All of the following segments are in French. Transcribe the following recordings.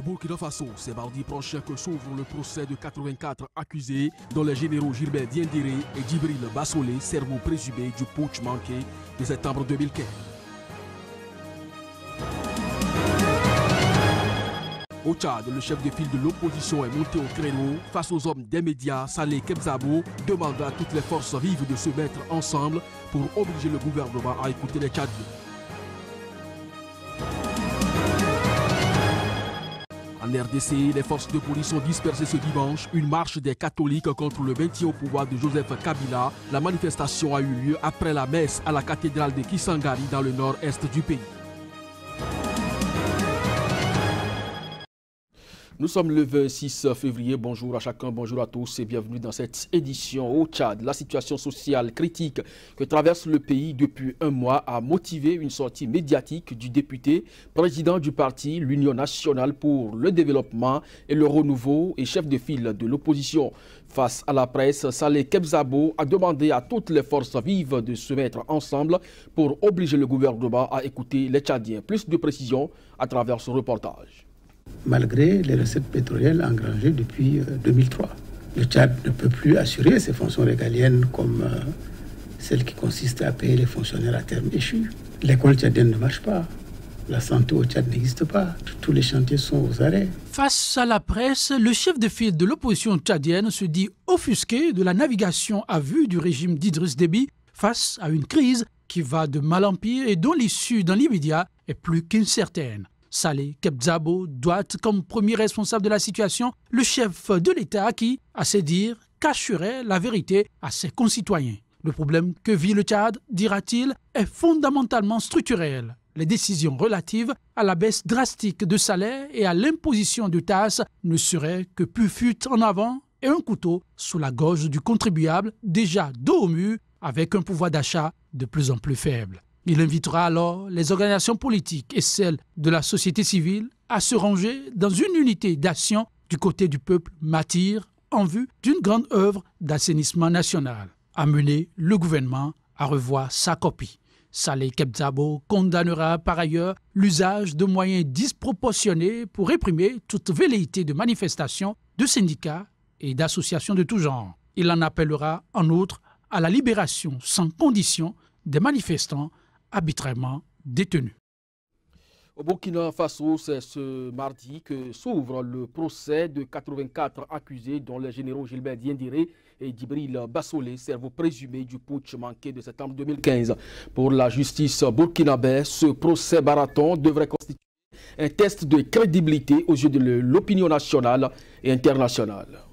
Burkina Faso, c'est mardi prochain que s'ouvre le procès de 84 accusés, dont les généraux Gilbert Diendéré et Djibril Bassolé, cerveau présumé du putsch manqué de septembre 2015. Au Tchad, le chef de file de l'opposition est monté au créneau face aux hommes des médias. Saleh Kebzabo demande à toutes les forces vives de se mettre ensemble pour obliger le gouvernement à écouter les Tchadiens. En RDC, les forces de police ont dispersé ce dimanche une marche des catholiques contre le maintien au pouvoir de Joseph Kabila. La manifestation a eu lieu après la messe à la cathédrale de Kisangani dans le nord-est du pays. Nous sommes le 26 février. Bonjour à chacun, bonjour à tous et bienvenue dans cette édition. Au Tchad, la situation sociale critique que traverse le pays depuis un mois a motivé une sortie médiatique du député, président du parti, l'Union nationale pour le développement et le renouveau et chef de file de l'opposition. Face à la presse, Saleh Kebzabo a demandé à toutes les forces vives de se mettre ensemble pour obliger le gouvernement à écouter les Tchadiens. Plus de précisions à travers ce reportage. Malgré les recettes pétrolières engrangées depuis 2003. Le Tchad ne peut plus assurer ses fonctions régaliennes comme celle qui consiste à payer les fonctionnaires à terme échus. L'école tchadienne ne marche pas. La santé au Tchad n'existe pas. Tous les chantiers sont aux arrêts. Face à la presse, le chef de file de l'opposition tchadienne se dit offusqué de la navigation à vue du régime d'Idriss Déby face à une crise qui va de mal en pire et dont l'issue dans l'immédiat est plus qu'incertaine. Saleh Kebzabo doit être comme premier responsable de la situation le chef de l'État qui, à ses dires, cacherait la vérité à ses concitoyens. Le problème que vit le Tchad, dira-t-il, est fondamentalement structurel. Les décisions relatives à la baisse drastique de salaire et à l'imposition de taxes ne seraient que plus fuite en avant et un couteau sous la gorge du contribuable déjà dos au mur avec un pouvoir d'achat de plus en plus faible. Il invitera alors les organisations politiques et celles de la société civile à se ranger dans une unité d'action du côté du peuple martyr en vue d'une grande œuvre d'assainissement national. Amener le gouvernement à revoir sa copie. Saleh Kebzabo condamnera par ailleurs l'usage de moyens disproportionnés pour réprimer toute velléité de manifestation, de syndicats et d'associations de tout genre. Il en appellera en outre à la libération sans condition des manifestants arbitrairement détenus. Au Burkina Faso, c'est ce mardi que s'ouvre le procès de 84 accusés dont les généraux Gilbert Diendéré et Djibril Bassolé, cerveau présumé du putsch manqué de septembre 2015. Pour la justice burkinabé, ce procès marathon devrait constituer un test de crédibilité aux yeux de l'opinion nationale et internationale.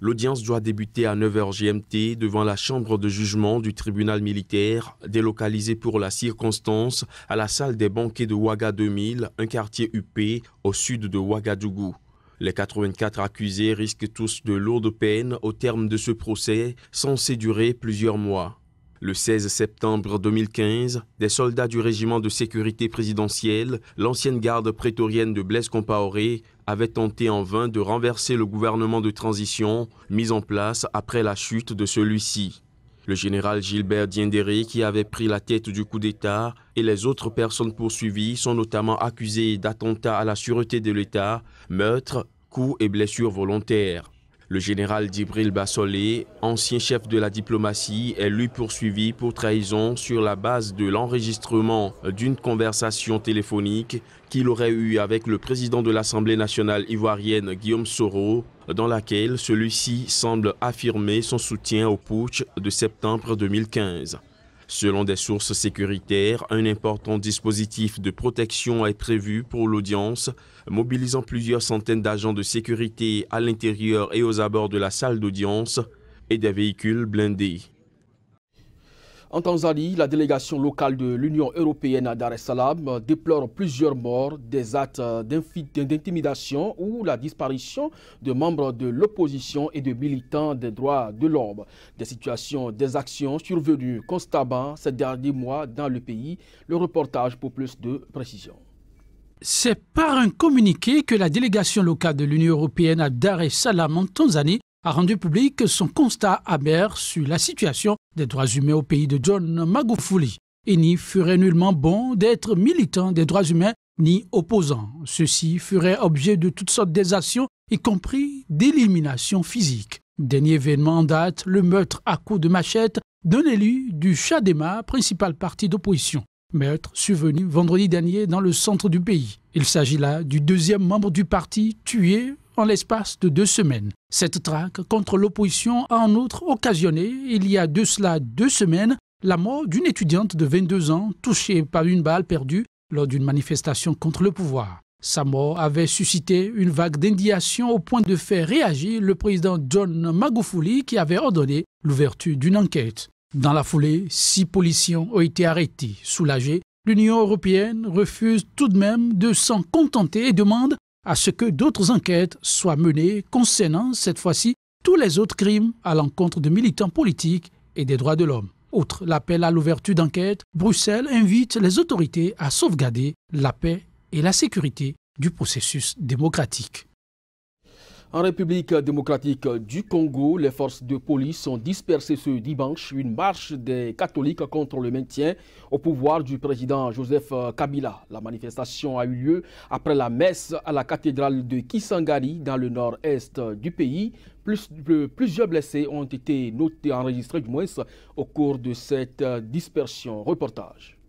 L'audience doit débuter à 9h GMT devant la chambre de jugement du tribunal militaire, délocalisée pour la circonstance à la salle des banquets de Ouaga 2000, un quartier UP au sud de Ouagadougou. Les 84 accusés risquent tous de lourdes peines au terme de ce procès, censé durer plusieurs mois. Le 16 septembre 2015, des soldats du régiment de sécurité présidentielle, l'ancienne garde prétorienne de Blaise Compaoré, avaient tenté en vain de renverser le gouvernement de transition mis en place après la chute de celui-ci. Le général Gilbert Diendéré, qui avait pris la tête du coup d'État, et les autres personnes poursuivies sont notamment accusés d'attentat à la sûreté de l'État, meurtre, coups et blessures volontaires. Le général Djibril Bassolé, ancien chef de la diplomatie, est lui poursuivi pour trahison sur la base de l'enregistrement d'une conversation téléphonique qu'il aurait eue avec le président de l'Assemblée nationale ivoirienne Guillaume Soro, dans laquelle celui-ci semble affirmer son soutien au putsch de septembre 2015. Selon des sources sécuritaires, un important dispositif de protection est prévu pour l'audience, mobilisant plusieurs centaines d'agents de sécurité à l'intérieur et aux abords de la salle d'audience et des véhicules blindés. En Tanzanie, la délégation locale de l'Union européenne à Dar es Salaam déplore plusieurs morts, des actes d'intimidation ou la disparition de membres de l'opposition et de militants des droits de l'homme. Des actions survenues constamment ces derniers mois dans le pays. Le reportage pour plus de précision. C'est par un communiqué que la délégation locale de l'Union européenne à Dar es Salaam en Tanzanie a rendu public son constat amer sur la situation des droits humains au pays de John Magufuli. Il n'y ferait nullement bon d'être militant des droits humains ni opposants. Ceux-ci feraient objet de toutes sortes d'exactions, y compris d'élimination physique. Dernier événement en date, le meurtre à coups de machette d'un élu du Chadema, principal parti d'opposition. Meurtre survenu vendredi dernier dans le centre du pays. Il s'agit là du deuxième membre du parti tué en l'espace de 2 semaines. Cette traque contre l'opposition a en outre occasionné, il y a de cela 2 semaines, la mort d'une étudiante de 22 ans touchée par une balle perdue lors d'une manifestation contre le pouvoir. Sa mort avait suscité une vague d'indignation au point de faire réagir le président John Magufuli qui avait ordonné l'ouverture d'une enquête. Dans la foulée, 6 policiers ont été arrêtés. Soulagés, l'Union européenne refuse tout de même de s'en contenter et demande à ce que d'autres enquêtes soient menées concernant, cette fois-ci, tous les autres crimes à l'encontre de militants politiques et des droits de l'homme. Outre l'appel à l'ouverture d'enquête, Bruxelles invite les autorités à sauvegarder la paix et la sécurité du processus démocratique. En République démocratique du Congo, les forces de police ont dispersé ce dimanche une marche des catholiques contre le maintien au pouvoir du président Joseph Kabila. La manifestation a eu lieu après la messe à la cathédrale de Kisangani dans le nord-est du pays. Plusieurs blessés ont été enregistrés du moins au cours de cette dispersion. Reportage.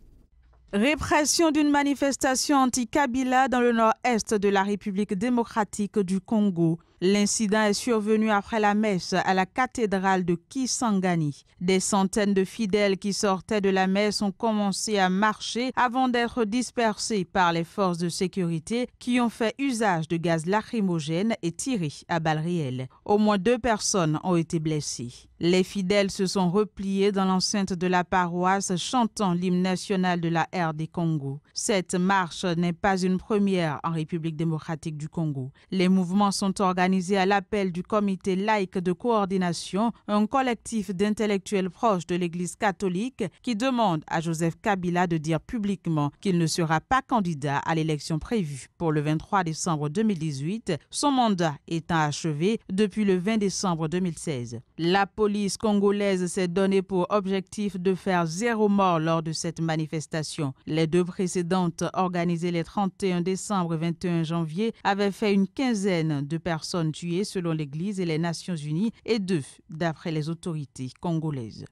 Répression d'une manifestation anti-Kabila dans le nord-est de la République démocratique du Congo. L'incident est survenu après la messe à la cathédrale de Kisangani. Des centaines de fidèles qui sortaient de la messe ont commencé à marcher avant d'être dispersés par les forces de sécurité qui ont fait usage de gaz lacrymogène et tiré à balles réelles. Au moins 2 personnes ont été blessées. Les fidèles se sont repliés dans l'enceinte de la paroisse chantant l'hymne national de la RD Congo. Cette marche n'est pas une première en République démocratique du Congo. Les mouvements sont organisés à l'appel du comité laïque de coordination, un collectif d'intellectuels proches de l'Église catholique qui demande à Joseph Kabila de dire publiquement qu'il ne sera pas candidat à l'élection prévue pour le 23 décembre 2018, son mandat étant achevé depuis le 20 décembre 2016. La police congolaise s'est donné pour objectif de faire 0 mort lors de cette manifestation. Les 2 précédentes, organisées les 31 décembre et 21 janvier, avaient fait une quinzaine de personnes tuées selon l'Église et les Nations Unies et 2 d'après les autorités congolaises.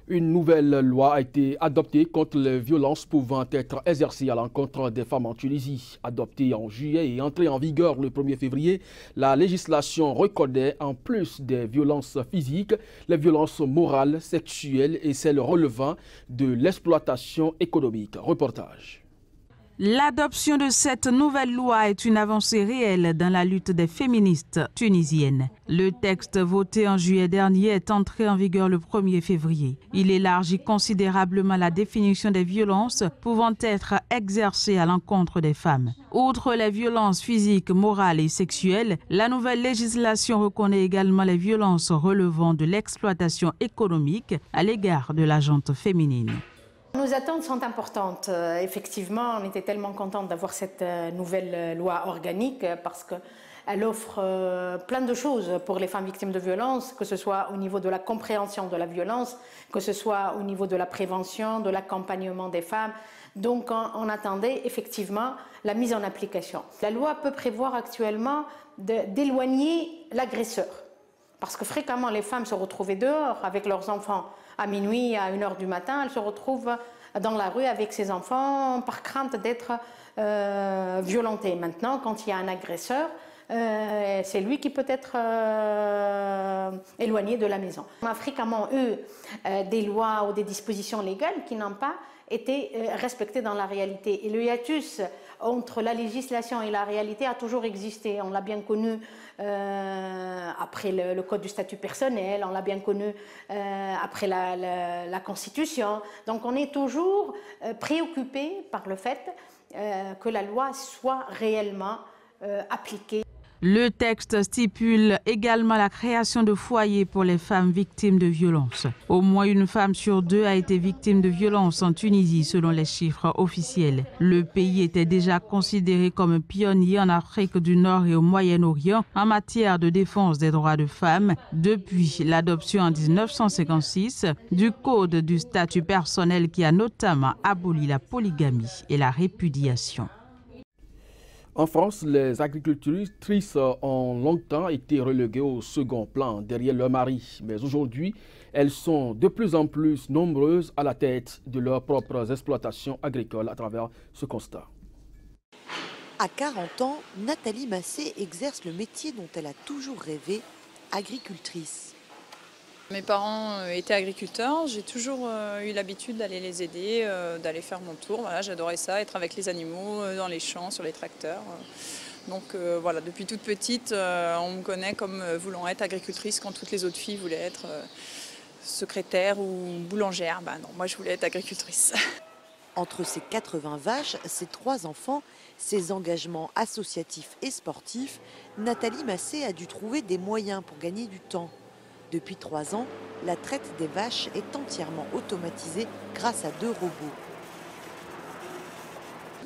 Une nouvelle loi a été adoptée contre les violences pouvant être exercées à l'encontre des femmes en Tunisie. Adoptée en juillet et entrée en vigueur le 1er février, la législation reconnaît en plus des violences physiques, les violences morales, sexuelles et celles relevant de l'exploitation économique. Reportage. L'adoption de cette nouvelle loi est une avancée réelle dans la lutte des féministes tunisiennes. Le texte voté en juillet dernier est entré en vigueur le 1er février. Il élargit considérablement la définition des violences pouvant être exercées à l'encontre des femmes. Outre les violences physiques, morales et sexuelles, la nouvelle législation reconnaît également les violences relevant de l'exploitation économique à l'égard de la gente féminine. Nos attentes sont importantes. Effectivement, on était tellement contents d'avoir cette nouvelle loi organique parce qu'elle offre plein de choses pour les femmes victimes de violences, que ce soit au niveau de la compréhension de la violence, que ce soit au niveau de la prévention, de l'accompagnement des femmes. Donc on attendait effectivement la mise en application. La loi peut prévoir actuellement d'éloigner l'agresseur parce que fréquemment les femmes se retrouvaient dehors avec leurs enfants. À minuit, à 1h du matin, elle se retrouve dans la rue avec ses enfants par crainte d'être violentée. Maintenant, quand il y a un agresseur, c'est lui qui peut être éloigné de la maison. On a fréquemment eu des lois ou des dispositions légales qui n'ont pas été respectées dans la réalité. Et le hiatus entre la législation et la réalité a toujours existé. On l'a bien connu après le code du statut personnel, on l'a bien connu après la Constitution. Donc on est toujours préoccupé par le fait que la loi soit réellement appliquée. Le texte stipule également la création de foyers pour les femmes victimes de violences. Au moins une femme sur deux a été victime de violences en Tunisie selon les chiffres officiels. Le pays était déjà considéré comme pionnier en Afrique du Nord et au Moyen-Orient en matière de défense des droits de femmes depuis l'adoption en 1956 du Code du statut personnel qui a notamment aboli la polygamie et la répudiation. En France, les agricultrices ont longtemps été reléguées au second plan derrière leur mari. Mais aujourd'hui, elles sont de plus en plus nombreuses à la tête de leurs propres exploitations agricoles à travers ce constat. À 40 ans, Nathalie Massé exerce le métier dont elle a toujours rêvé, agricultrice. Mes parents étaient agriculteurs, j'ai toujours eu l'habitude d'aller les aider, d'aller faire mon tour. Voilà, j'adorais ça, être avec les animaux, dans les champs, sur les tracteurs. Donc voilà, depuis toute petite, on me connaît comme voulant être agricultrice quand toutes les autres filles voulaient être secrétaire ou boulangère. Ben non, moi je voulais être agricultrice. Entre ses 80 vaches, ses 3 enfants, ses engagements associatifs et sportifs, Nathalie Massé a dû trouver des moyens pour gagner du temps. Depuis 3 ans, la traite des vaches est entièrement automatisée grâce à 2 robots.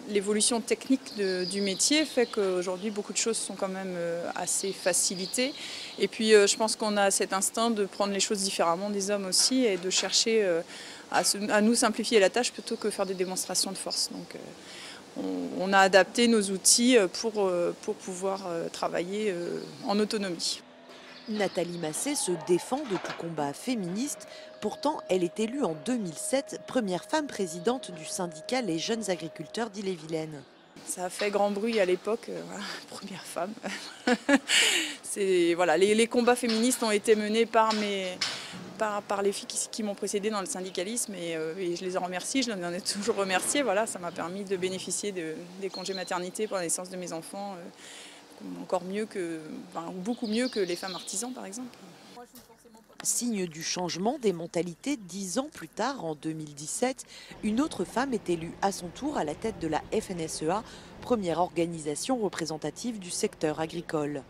L'évolution technique du métier fait qu'aujourd'hui beaucoup de choses sont quand même assez facilitées. Et puis je pense qu'on a cet instinct de prendre les choses différemment des hommes aussi et de chercher à nous simplifier la tâche plutôt que faire des démonstrations de force. Donc on a adapté nos outils pour pouvoir travailler en autonomie. Nathalie Massé se défend de tout combat féministe. Pourtant, elle est élue en 2007, première femme présidente du syndicat Les Jeunes Agriculteurs d'Ille-et-Vilaine. Ça a fait grand bruit à l'époque, voilà, première femme. Voilà, les combats féministes ont été menés par les filles qui m'ont précédée dans le syndicalisme et je les en remercie, je les en ai toujours remerciées. Voilà, ça m'a permis de bénéficier des congés maternité pour la naissance de mes enfants. Encore mieux beaucoup mieux que les femmes artisans par exemple. Signe du changement des mentalités, 10 ans plus tard, en 2017, une autre femme est élue à son tour à la tête de la FNSEA, première organisation représentative du secteur agricole.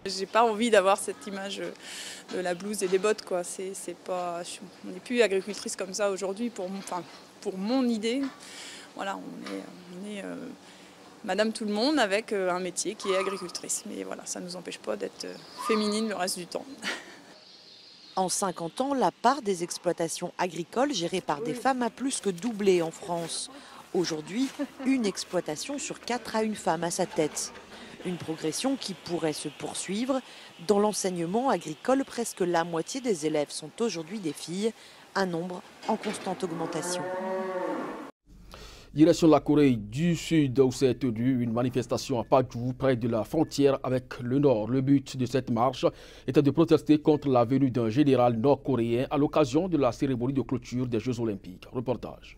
J'ai pas envie d'avoir cette image de la blouse et des bottes, quoi. On n'est plus agricultrice comme ça aujourd'hui pour mon idée. Voilà, on est Madame tout le monde avec un métier qui est agricultrice. Mais voilà, ça ne nous empêche pas d'être féminine le reste du temps. En 50 ans, la part des exploitations agricoles gérées par des femmes a plus que doublé en France. Aujourd'hui, une exploitation sur 4 a une femme à sa tête. Une progression qui pourrait se poursuivre. Dans l'enseignement agricole, presque la moitié des élèves sont aujourd'hui des filles, un nombre en constante augmentation. Direction la Corée du Sud où s'est tenue une manifestation à Paju, près de la frontière avec le Nord. Le but de cette marche était de protester contre la venue d'un général nord-coréen à l'occasion de la cérémonie de clôture des Jeux Olympiques. Reportage.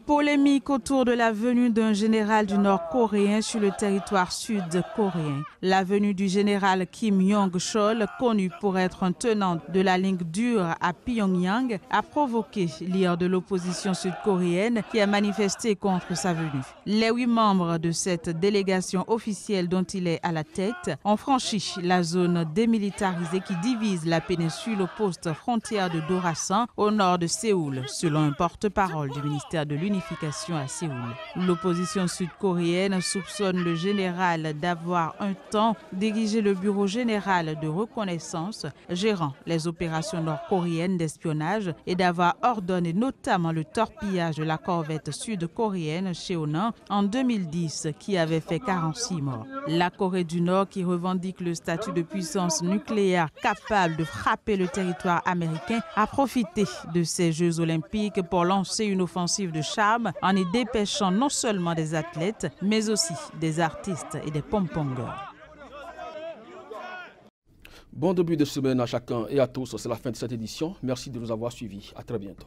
Polémique autour de la venue d'un général du Nord-coréen sur le territoire sud-coréen. La venue du général Kim Yong-chol, connu pour être un tenant de la ligne dure à Pyongyang, a provoqué l'ire de l'opposition sud-coréenne qui a manifesté contre sa venue. Les 8 membres de cette délégation officielle dont il est à la tête ont franchi la zone démilitarisée qui divise la péninsule au poste frontière de Dorasan au nord de Séoul, selon un porte-parole du ministère de l'Unification à Séoul. L'opposition sud-coréenne soupçonne le général d'avoir un temps dirigé le bureau général de reconnaissance gérant les opérations nord-coréennes d'espionnage et d'avoir ordonné notamment le torpillage de la corvette sud-coréenne Cheonan en 2010 qui avait fait 46 morts. La Corée du Nord, qui revendique le statut de puissance nucléaire capable de frapper le territoire américain, a profité de ces Jeux olympiques pour lancer une offensive de charme en y dépêchant non seulement des athlètes, mais aussi des artistes et des pom-pongers. Bon début de semaine à chacun et à tous. C'est la fin de cette édition. Merci de nous avoir suivis. À très bientôt.